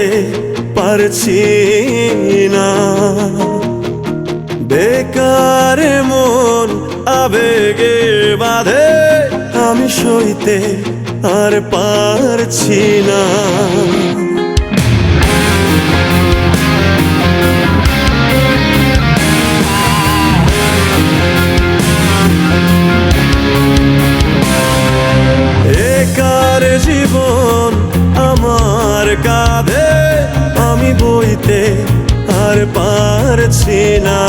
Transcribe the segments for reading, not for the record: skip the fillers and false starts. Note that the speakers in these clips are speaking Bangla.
সইতে পারছি না। বেকার মন আবেগে বাঁধে, আমি সইতে আর পারছি না। একার জীবন আমার কাঁধে, আমি বইতে আর পারছি না।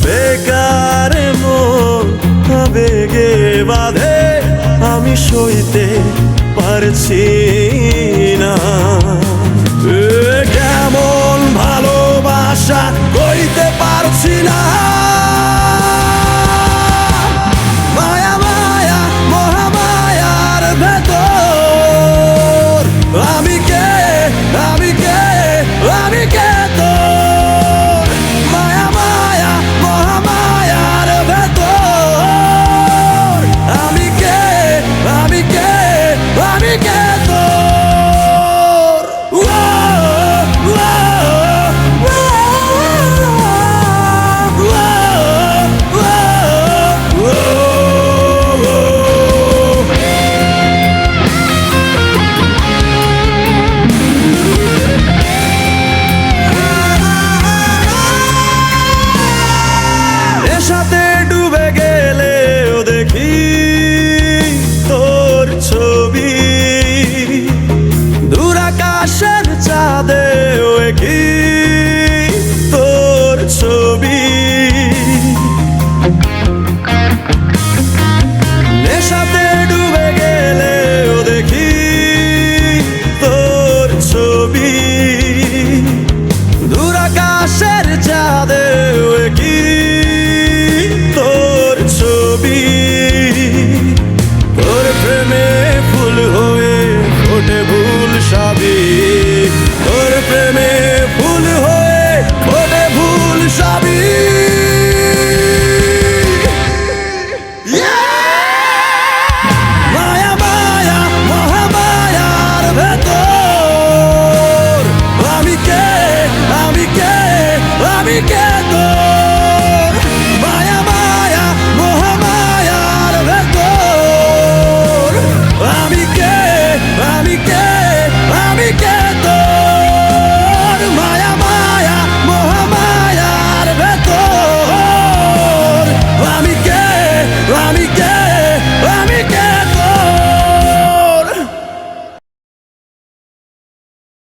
বেকার মন আবেগে বাঁধে, আমি সইতে পারছি না। কেমন ভালোবাসা কইতে পারছি না। মায়া মায়া মহামায়ার ভেতর আমি কে, আমি কে, আমি কে তোর। মায়া মায়া মহামায়ার ভেতর আমি কে, আমি কে, আমি কে তোর। সাথে ডুবে গেলেও দেখি তোর ছবি, দূর আকাশের চাঁদে